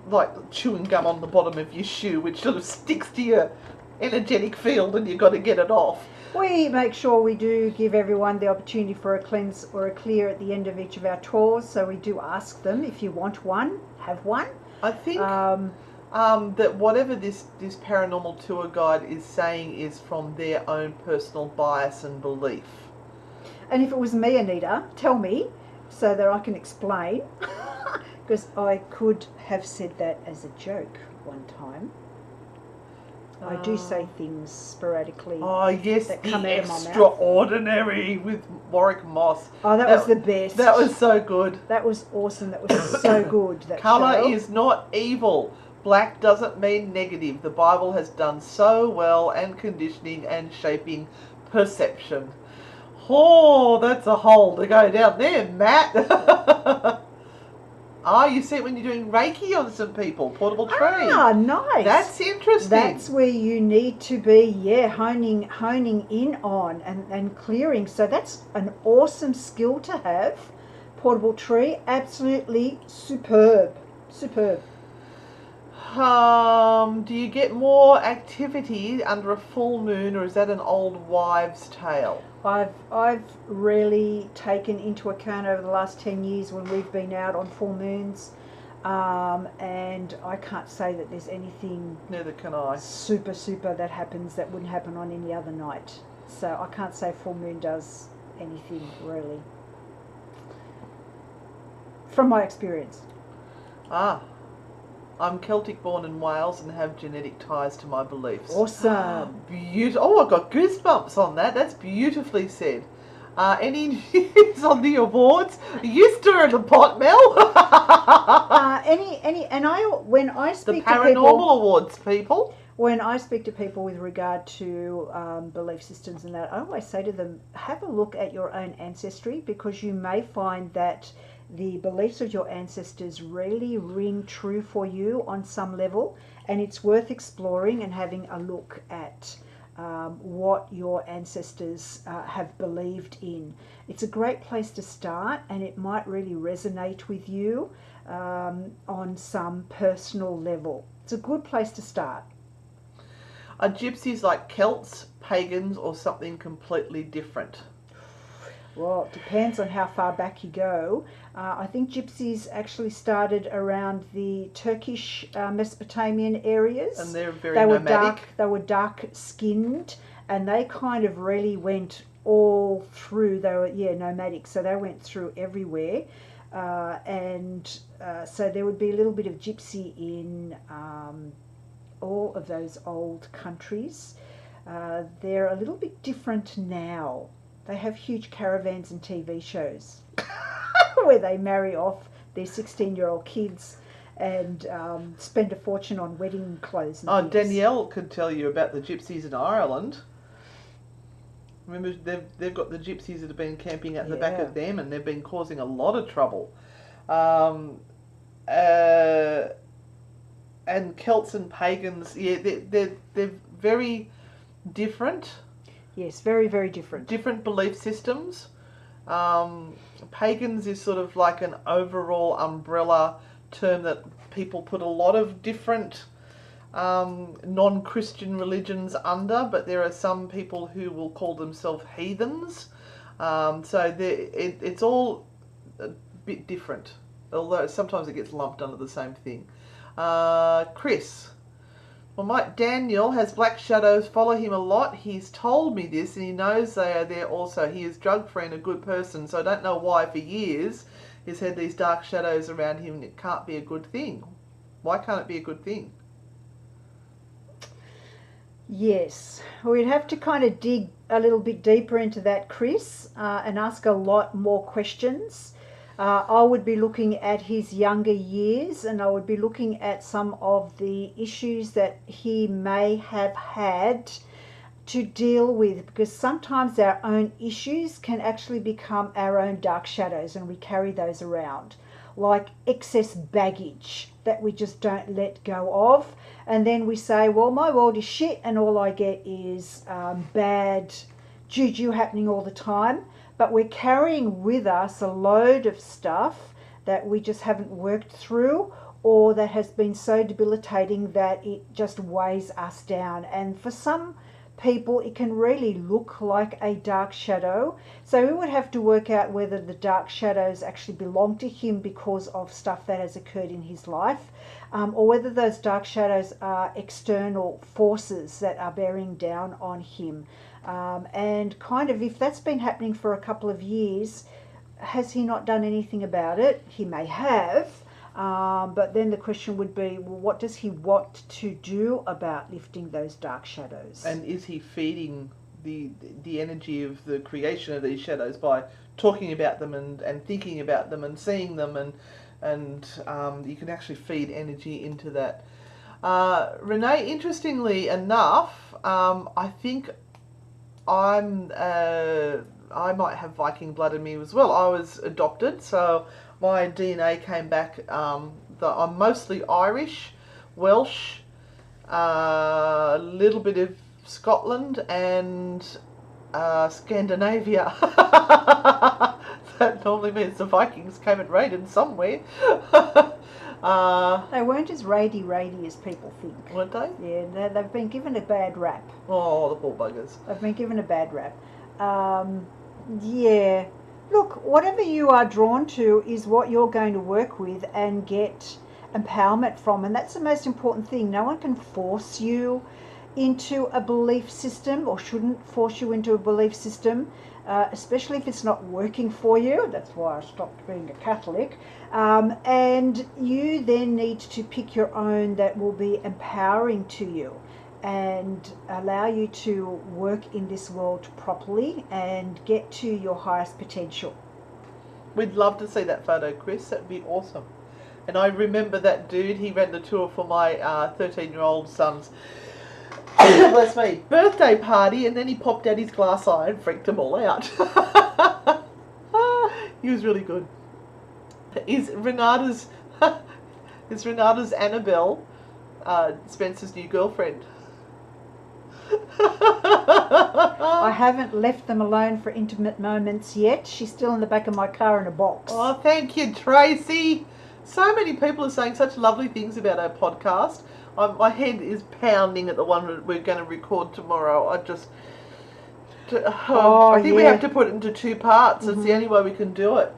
like chewing gum on the bottom of your shoe, which sort of sticks to your energetic field, and you've got to get it off. We make sure we do give everyone the opportunity for a cleanse or a clear at the end of each of our tours, so we do ask them if you want one, have one. I think that whatever this paranormal tour guide is saying is from their own personal bias and belief. And if it was me, Anita, tell me so that I can explain, because I could have said that as a joke one time. I do say things sporadically Oh yes, that the come out of my mouth. extraordinary with Warwick Moss. Oh, that was the best. That was so good. That was awesome. That was so good. That Colour show. is not evil. Black doesn't mean negative. The Bible has done so well and conditioning and shaping perception. Oh, that's a hole to go down there, Matt. You see it when you're doing Reiki on some people, portable tree. Ah, nice. That's interesting. That's where you need to be, honing in on and clearing. So that's an awesome skill to have. Portable tree, absolutely superb. Superb. Do you get more activity under a full moon, or is that an old wives' tale? I've really taken into account over the last 10 years when we've been out on full moons, and I can't say that there's anything Neither can I. super that happens that wouldn't happen on any other night. So I can't say full moon does anything really, from my experience. I'm Celtic born in Wales and have genetic ties to my beliefs. Awesome. Beautiful. Oh, I've got goosebumps on that. That's beautifully said. Any news on the awards? Are you stirring the pot, Mel? When I speak the to Paranormal people, Awards, people. when I speak to people with regard to belief systems and that, I always say to them, have a look at your own ancestry, because you may find that the beliefs of your ancestors really ring true for you on some level, and it's worth exploring and having a look at what your ancestors have believed in. It's a great place to start, and it might really resonate with you on some personal level. It's a good place to start. Are gypsies like Celts, pagans, or something completely different? Well, it depends on how far back you go. I think gypsies actually started around the Turkish Mesopotamian areas. And they're very nomadic. nomadic. They were dark-skinned, and they kind of really went all through. They were, nomadic, so they went through everywhere. So there would be a little bit of gypsy in all of those old countries. They're a little bit different now. They have huge caravans and TV shows where they marry off their 16-year-old kids and spend a fortune on wedding clothes and things. Danielle could tell you about the gypsies in Ireland. Remember, they've got the gypsies that have been camping at the back of them, and they've been causing a lot of trouble. And Celts and pagans, they're very different. Yes, very, very different. Different belief systems. Pagans is sort of like an overall umbrella term that people put a lot of different non-Christian religions under, but there are some people who will call themselves heathens. It's all a bit different, although sometimes it gets lumped under the same thing. Chris. Well, Mike Daniel has black shadows follow him a lot. He's told me this, and he knows they are there also. He is drug-free and a good person, so I don't know why for years he's had these dark shadows around him, and it can't be a good thing. Why can't it be a good thing? Yes, we'd have to kind of dig a little bit deeper into that, Chris, and ask a lot more questions. I would be looking at his younger years, and I would be looking at some of the issues that he may have had to deal with, because sometimes our own issues can actually become our own dark shadows, and we carry those around, like excess baggage that we just don't let go of. And then we say, well, my world is shit, and all I get is bad juju happening all the time. But we're carrying with us a load of stuff that we just haven't worked through, or that has been so debilitating that it just weighs us down. And for some people, it can really look like a dark shadow. So we would have to work out whether the dark shadows actually belong to him because of stuff that has occurred in his life, or whether those dark shadows are external forces that are bearing down on him. And kind of, if that's been happening for a couple of years, has he not done anything about it? He may have, But then the question would be, well, what does he want to do about lifting those dark shadows? And is he feeding the energy of the creation of these shadows by talking about them and thinking about them and seeing them, and you can actually feed energy into that. Renee, interestingly enough, I think I might have Viking blood in me as well. I was adopted, so my DNA came back. I'm mostly Irish, Welsh, a little bit of Scotland, and Scandinavia. That normally means the Vikings came and raided somewhere. They weren't as raidy as people think. Weren't they? Yeah, they've been given a bad rap. Oh, the poor buggers. They've been given a bad rap. Yeah. Look, whatever you are drawn to is what you're going to work with and get empowerment from. And that's the most important thing. No one can force you into a belief system, or shouldn't force you into a belief system, especially if it's not working for you. That's why I stopped being a Catholic. And you then need to pick your own that will be empowering to you and allow you to work in this world properly and get to your highest potential. We'd love to see that photo, Chris. That'd be awesome. And I remember that dude, he ran the tour for my 13-year-old son's bless me, birthday party, and then he popped out his glass eye and freaked them all out. He was really good. Is Renata's Annabelle Spencer's new girlfriend? I haven't left them alone for intimate moments yet. She's still in the back of my car in a box. Oh, thank you, Tracy. So many people are saying such lovely things about our podcast. My head is pounding at the one that we're going to record tomorrow. I think we have to put it into 2 parts. It's the only way we can do it.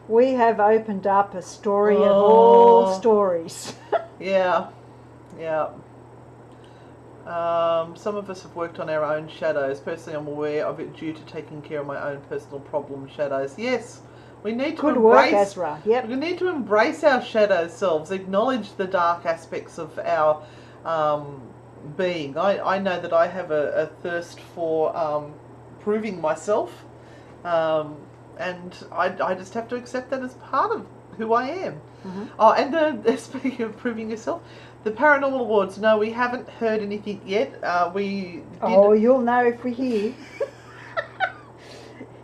We have opened up a story of all stories. Yeah. Some of us have worked on our own shadows. Personally, I'm aware of it due to taking care of my own personal problem shadows. Yes, we need to work, Ezra. Yep. We need to embrace our shadow selves, acknowledge the dark aspects of our being. I know that I have a thirst for proving myself, and I just have to accept that as part of who I am. Oh, and speaking of proving yourself, the Paranormal Awards. No, we haven't heard anything yet. You'll know if we hear.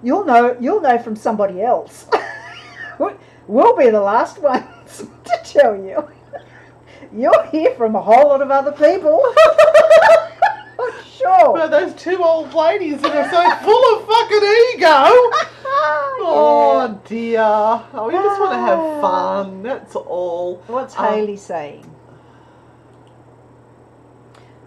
You'll know from somebody else. We'll be the last ones to tell you. You'll hear from a whole lot of other people. I'm sure. Well, those 2 old ladies that are so full of fucking ego. Oh dear. We just want to have fun. That's all. What's Hayley saying?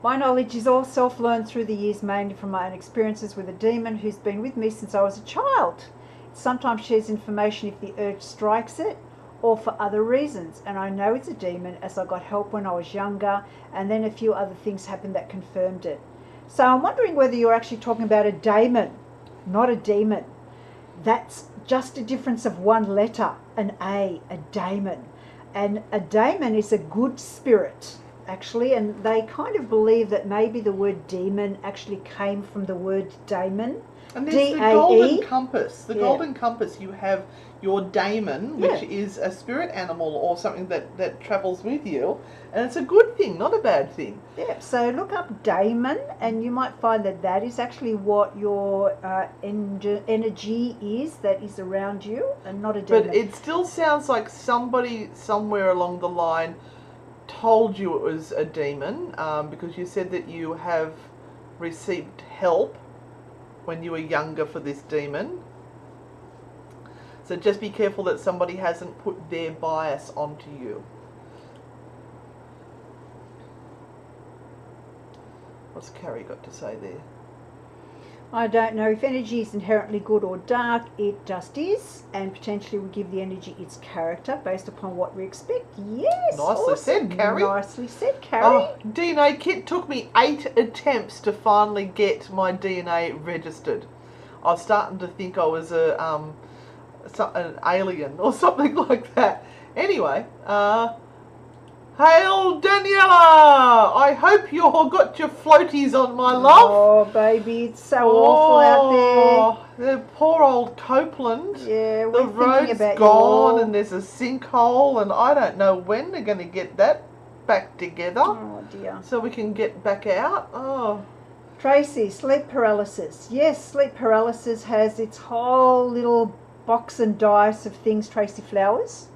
My knowledge is all self-learned through the years, mainly from my own experiences with a demon who's been with me since I was a child. It sometimes shares information if the urge strikes it, or for other reasons. And I know it's a demon as I got help when I was younger, and then a few other things happened that confirmed it. So I'm wondering whether you're actually talking about a daemon, not a demon. That's just a difference of 1 letter, an A, a daemon. And a daemon is a good spirit, actually, and they kind of believe that maybe the word demon actually came from the word daemon. And there's the golden compass. The golden compass, you have your daemon, which is a spirit animal or something that travels with you, and it's a good thing, not a bad thing. Yeah, so look up daemon, and you might find that is actually what your energy is that is around you, and not a demon. But it still sounds like somebody somewhere along the line told you it was a demon, because you said that you have received help when you were younger for this demon. So just be careful that somebody hasn't put their bias onto you. What's Carrie got to say there? I don't know if energy is inherently good or dark. It just is, and potentially will give the energy its character based upon what we expect. Yes, nicely said, Carrie. Nicely said, Carrie. Oh, DNA kit took me 8 attempts to finally get my DNA registered. I was starting to think I was an alien or something like that. Anyway, hail Daniela! I hope you all got your floaties on, my love. Oh, baby, it's so awful out The poor old Copeland. there. Yeah, The we're thinking road's about you gone all. and there's a sinkhole and I don't know when they're going to get that back together. Oh, dear. So we can get back out. Oh. Tracy, sleep paralysis. Yes, sleep paralysis has its whole little box and dice of things, Tracy Flowers.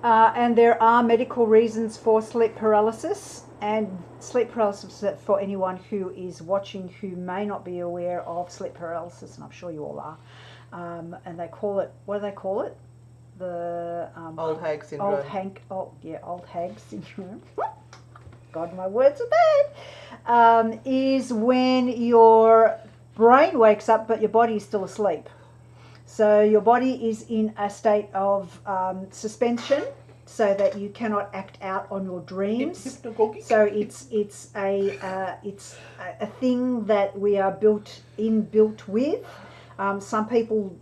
And there are medical reasons for sleep paralysis. And sleep paralysis, for anyone who is watching who may not be aware of sleep paralysis, and I'm sure you all are, and they call it, what do they call it? The Old hag syndrome. Old hag syndrome. God, my words are bad. Is when your brain wakes up but your body is still asleep. So your body is in a state of suspension, so that you cannot act out on your dreams. So it's a thing that we are built with. Some people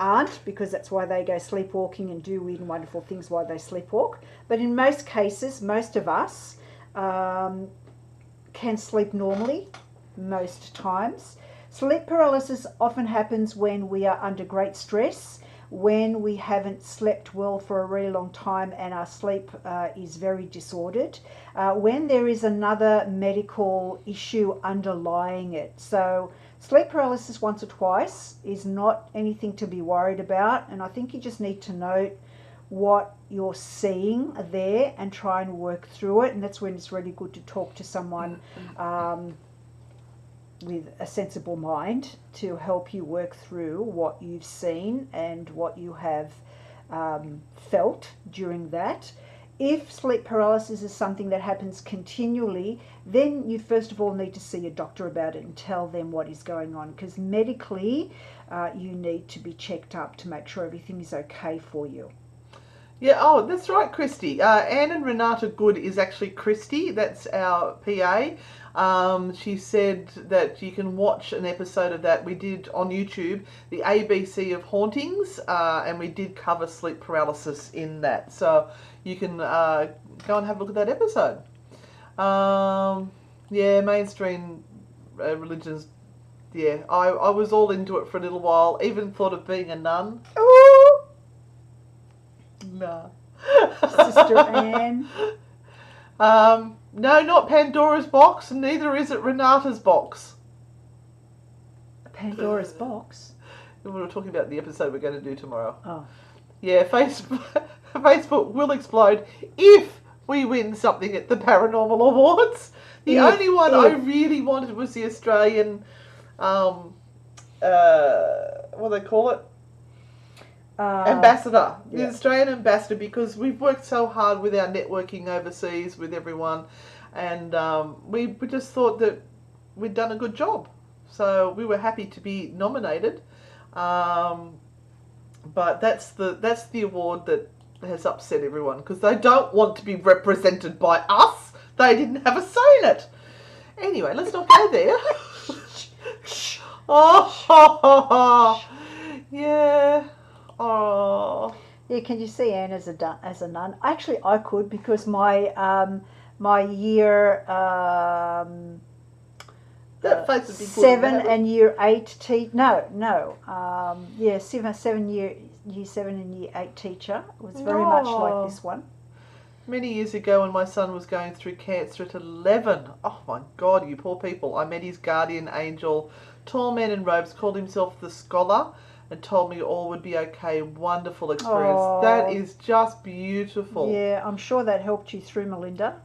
aren't, because that's why they go sleepwalking and do weird and wonderful things while they sleepwalk. But in most cases, most of us can sleep normally most times. Sleep paralysis often happens when we are under great stress, when we haven't slept well for a really long time and our sleep is very disordered, when there is another medical issue underlying it. So sleep paralysis once or twice is not anything to be worried about, and I think you just need to note what you're seeing there and try and work through it, and that's when it's really good to talk to someone with a sensible mind to help you work through what you've seen and what you have felt during that. If sleep paralysis is something that happens continually, then you first of all need to see a doctor about it and tell them what is going on, because medically you need to be checked up to make sure everything is okay for you. Yeah, oh, that's right, Christy. Anne and Renata Good is actually Christy. That's our PA. She said that you can watch an episode of that we did on YouTube, the ABC of hauntings, and we did cover sleep paralysis in that. So you can go and have a look at that episode. Yeah, mainstream religions. Yeah, I was all into it for a little while. Even thought of being a nun. Ooh. No. Sister Anne. No, not Pandora's box, and neither is it Renata's box. Pandora's box? We were talking about the episode we're going to do tomorrow. Oh. Yeah, Facebook will explode if we win something at the Paranormal Awards. The only one I really wanted was the Australian, what do they call it? Ambassador. The Australian ambassador, because we've worked so hard with our networking overseas with everyone, and we just thought that we'd done a good job. So we were happy to be nominated. But that's the award that has upset everyone, because they don't want to be represented by us. They didn't have a say in it. Anyway, let's not go there. Oh, yeah. Oh. Yeah, can you see Anne as a nun? Actually, I could, because my my year That face would be good. 7 and year 8 year 7 and year 8 teacher was very much like this one. Many years ago, when my son was going through cancer at 11, oh my God, you poor people, I met his guardian angel, tall man in robes, called himself the Scholar, and told me all would be okay. Wonderful experience. Oh. That is just beautiful. Yeah, I'm sure that helped you through, Melinda,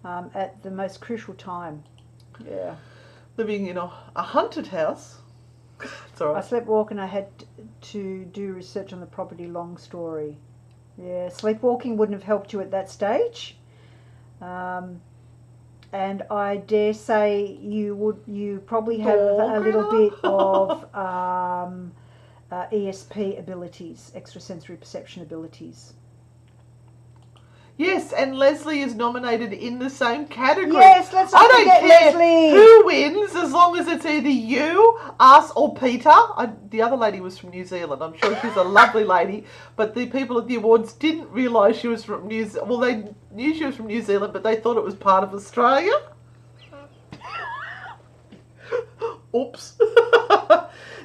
at the most crucial time. Yeah. Living in a haunted house. It's all right. I sleepwalk and I had to do research on the property. Long story. Yeah, sleepwalking wouldn't have helped you at that stage. And I dare say you probably have a little bit of ESP abilities, extrasensory perception abilities. Yes, and Leslie is nominated in the same category. Yes, let's not forget Leslie. Who wins, as long as it's either you, us, or Peter. The other lady was from New Zealand. I'm sure she's a lovely lady, but the people at the awards didn't realise she was from New Zealand. Well, they knew she was from New Zealand, but they thought it was part of Australia. Oops.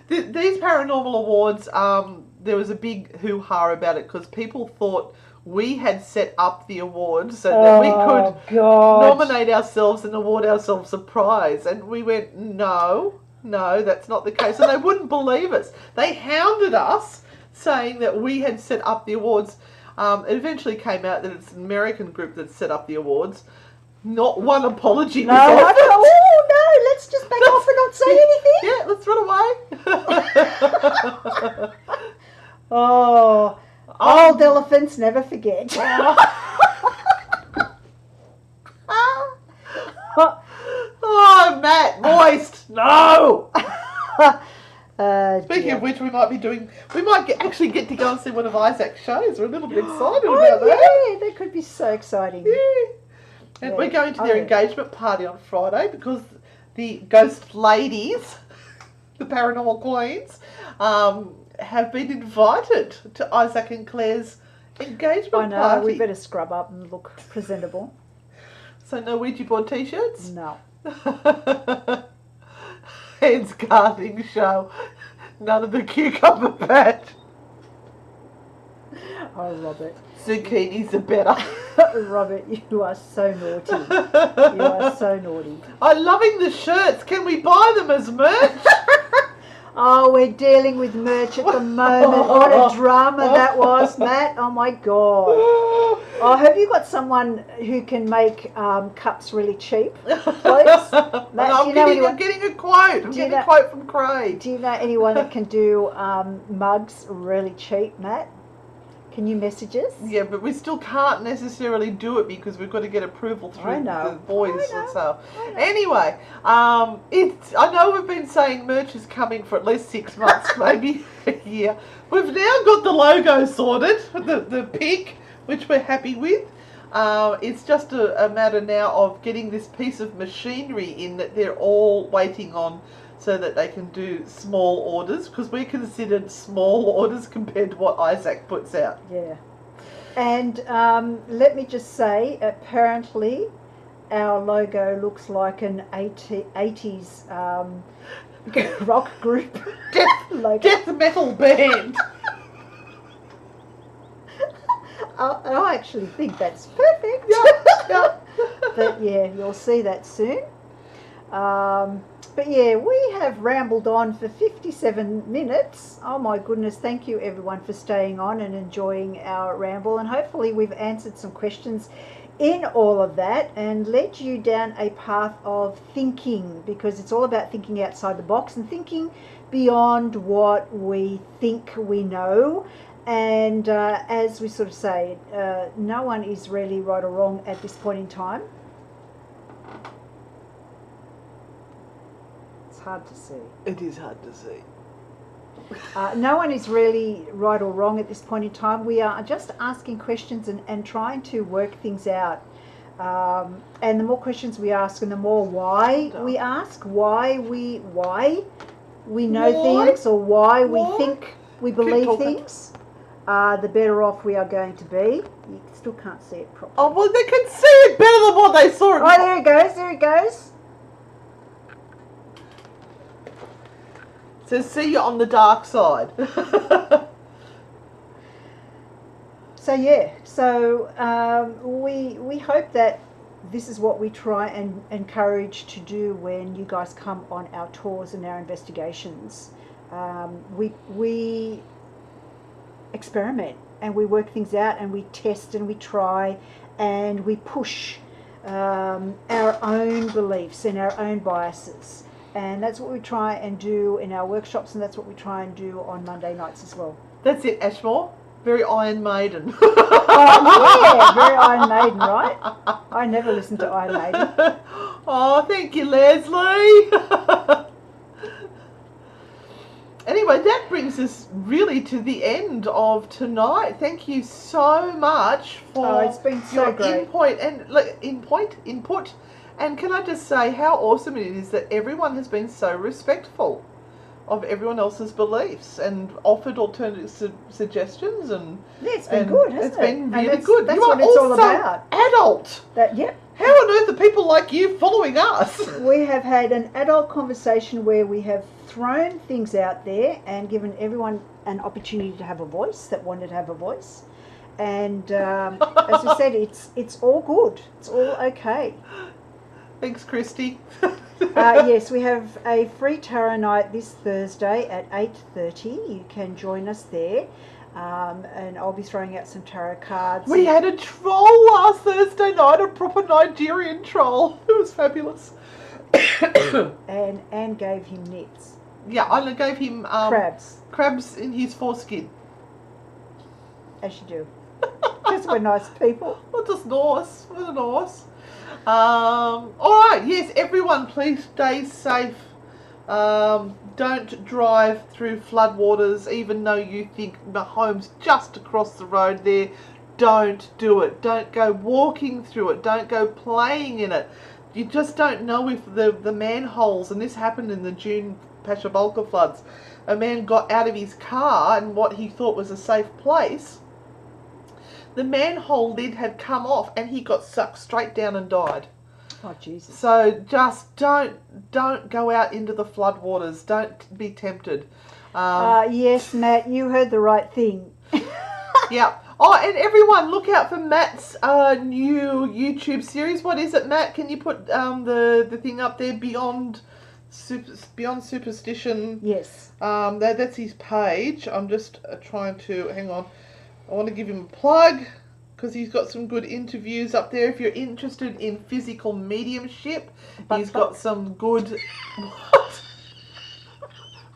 These paranormal awards, there was a big hoo-ha about it because people thought we had set up the awards so that we could nominate ourselves and award ourselves a prize. And we went, no, that's not the case. And they wouldn't believe us. They hounded us saying that we had set up the awards. It eventually came out that it's an American group that set up the awards. Not one apology was offered. Oh, no, let's just back off and not say anything. Yeah, let's run away. Oh, old elephants never forget. Oh, Matt, moist. No. Speaking dear. of which, we might actually get to go and see one of Isaac's shows. We're a little bit excited Oh, about that. yeah, that could be so exciting. Yeah. And we're going to their engagement party on Friday because the ghost ladies, the paranormal queens, have been invited to Isaac and Claire's engagement party. We better scrub up and look presentable. So no Ouija board t-shirts? No. Heads gardening show. None of the cucumber patch. Oh, Robert. Zucchinis are better. Robert, you are so naughty. You are so naughty. I'm loving the shirts. Can we buy them as merch? Oh, we're dealing with merch at the moment. What a drama that was, Matt. Oh, my God. Oh, have you got someone who can make cups really cheap, please? Matt, I'm getting a quote. I'm getting a quote from Craig. Do you know anyone that can do mugs really cheap, Matt? Can you message us? Yeah, but we still can't necessarily do it because we've got to get approval through the boys and stuff. Anyway, I know we've been saying merch is coming for at least 6 months, maybe a year. We've now got the logo sorted, the pic, which we're happy with. It's just a matter now of getting this piece of machinery in that they're all waiting on so that they can do small orders, because we're considered small orders compared to what Isaac puts out. Yeah. And let me just say, apparently our logo looks like an 80s rock group logo. Death metal band. I actually think that's perfect. Yeah. But yeah, you'll see that soon. But yeah, we have rambled on for 57 minutes. Oh my goodness, thank you everyone for staying on and enjoying our ramble. And hopefully we've answered some questions in all of that and led you down a path of thinking, because it's all about thinking outside the box and thinking beyond what we think we know. And as we sort of say, no one is really right or wrong at this point in time. Hard to see. It is hard to see. No one is really right or wrong at this point in time. We are just asking questions and trying to work things out. And the more questions we ask and the more why we ask, why we know things or why we think we believe things, the better off we are going to be. You still can't see it properly. Oh, well, they can see it better than what they saw it. Oh, there it goes, there it goes. So see you on the dark side. So yeah, we hope that this is what we try and encourage to do when you guys come on our tours and our investigations. We experiment and we work things out and we test and we try and we push our own beliefs and our own biases. And that's what we try and do in our workshops, and that's what we try and do on Monday nights as well. That's it, Ashmore. Very Iron Maiden. Yeah, very Iron Maiden, right? I never listened to Iron Maiden. Oh, thank you, Leslie. Anyway, anyway, that brings us really to the end of tonight. Thank you so much for it's been so your great. input. And can I just say how awesome it is that everyone has been so respectful of everyone else's beliefs and offered alternative suggestions, and Yeah, it's been good, hasn't it? It's been really that's, good. That's You what are it's all also about. adult. Yep. How on earth are people like you following us? We have had an adult conversation where we have thrown things out there and given everyone an opportunity to have a voice that wanted to have a voice. And as I said, it's all good. It's all okay. Thanks, Christy. Yes, we have a free tarot night this Thursday at 8:30. You can join us there. And I'll be throwing out some tarot cards. We had a troll last Thursday night, a proper Nigerian troll. It was fabulous. And Anne gave him nets. Yeah, I gave him crabs in his foreskin. As you do. Because we're nice people. Well, just nice. We're nice. Alright, yes, everyone, please stay safe. Don't drive through floodwaters, even though you think the home's just across the road there. Don't do it. Don't go walking through it. Don't go playing in it. You just don't know if the manholes, and this happened in the June Pashabalka floods, a man got out of his car and what he thought was a safe place. The manhole lid had come off and he got sucked straight down and died. Oh, Jesus. So just don't go out into the floodwaters. Don't be tempted. Yes, Matt, you heard the right thing. Yeah. Oh, and everyone, look out for Matt's new YouTube series. What is it, Matt? Can you put the thing up there? Beyond Superstition. Yes. That's his page. I'm just trying to hang on. I want to give him a plug because he's got some good interviews up there. If you're interested in physical mediumship, he's got some good... What?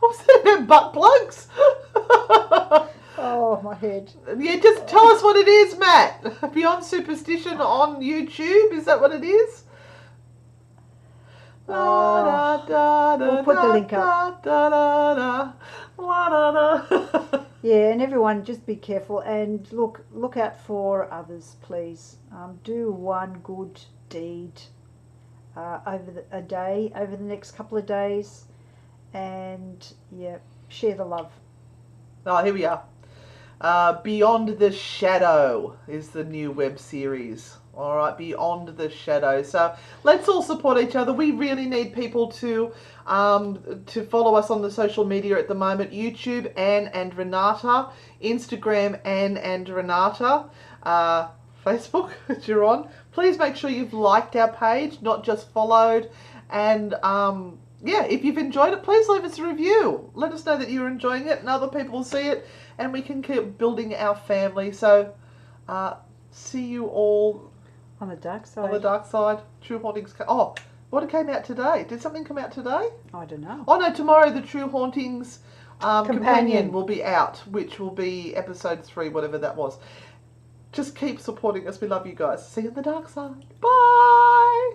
What was that about butt plugs? Oh, my head. Yeah, just tell us what it is, Matt. Beyond Superstition on YouTube. Is that what it is? We'll put the link up. Yeah, and everyone, just be careful and look out for others, please. Do one good deed over the next couple of days, and yeah, share the love. Oh, here we are. Beyond the Shadow is the new web series. All right, Beyond the Shadow. So let's all support each other. We really need people to follow us on the social media at the moment. YouTube, Anne and Renata. Instagram, Anne and Renata. Facebook, that you're on. Please make sure you've liked our page, not just followed. And yeah, if you've enjoyed it, please leave us a review. Let us know that you're enjoying it and other people will see it, and we can keep building our family. So see you all on the dark side. On the dark side. True Hauntings. Oh, what came out today? Did something come out today? I don't know. Oh no, tomorrow the True Hauntings Companion will be out, which will be episode 3, whatever that was. Just keep supporting us. We love you guys. See you on the dark side. Bye.